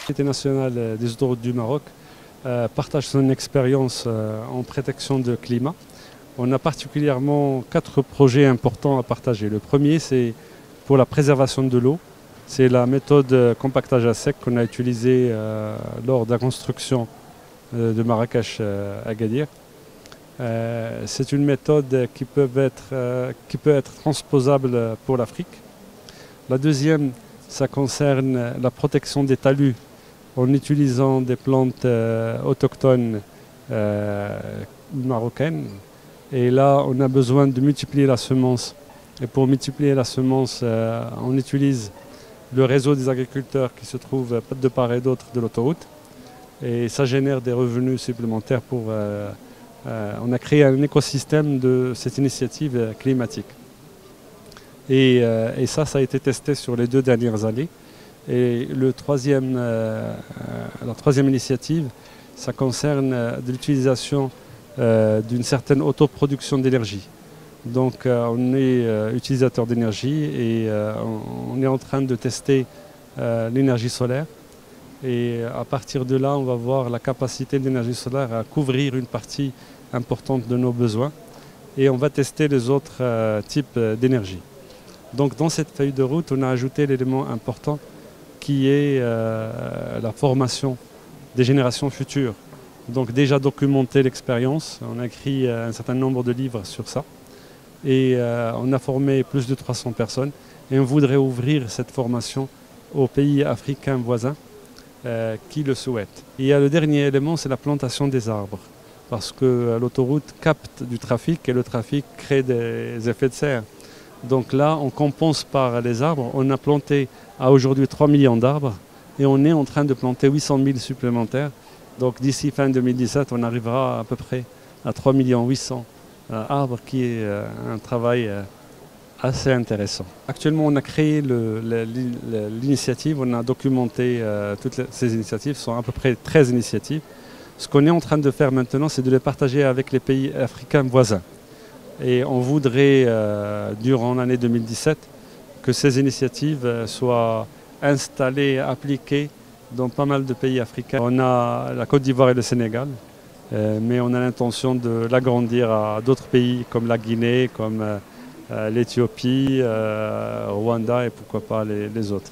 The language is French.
Société nationale des autoroutes du Maroc partage son expérience en protection de climat. On a particulièrement 4 projets importants à partager. Le premier, c'est pour la préservation de l'eau. C'est la méthode compactage à sec qu'on a utilisée lors de la construction de Marrakech-Agadir. C'est une méthode qui peut être transposable pour l'Afrique. La deuxième, ça concerne la protection des talus en utilisant des plantes autochtones marocaines. Et là, on a besoin de multiplier la semence. Et pour multiplier la semence, on utilise le réseau des agriculteurs qui se trouve de part et d'autre de l'autoroute. Et ça génère des revenus supplémentaires pour... on a créé un écosystème de cette initiative climatique. Et ça a été testé sur les 2 dernières années. Et la troisième initiative, ça concerne l'utilisation d'une certaine autoproduction d'énergie. Donc on est utilisateur d'énergie et on est en train de tester l'énergie solaire. Et à partir de là, on va voir la capacité de l'énergie solaire à couvrir une partie importante de nos besoins. Et on va tester les autres types d'énergie. Donc dans cette feuille de route, on a ajouté l'élément important qui est la formation des générations futures. Donc déjà documenter l'expérience, on a écrit un certain nombre de livres sur ça. Et on a formé plus de 300 personnes. Et on voudrait ouvrir cette formation aux pays africains voisins qui le souhaitent. Et il y a le dernier élément, c'est la plantation des arbres. Parce que l'autoroute capte du trafic et le trafic crée des effets de serre. Donc là, on compense par les arbres. On a planté à aujourd'hui 3 millions d'arbres et on est en train de planter 800 000 supplémentaires. Donc d'ici fin 2017, on arrivera à peu près à 3 800 000 arbres, qui est un travail assez intéressant. Actuellement, on a créé l'initiative, on a documenté toutes ces initiatives, ce sont à peu près 13 initiatives. Ce qu'on est en train de faire maintenant, c'est de les partager avec les pays africains voisins. Et on voudrait, durant l'année 2017, que ces initiatives soient installées, appliquées dans pas mal de pays africains. On a la Côte d'Ivoire et le Sénégal, mais on a l'intention de l'agrandir à d'autres pays comme la Guinée, comme l'Éthiopie, Rwanda et pourquoi pas les autres.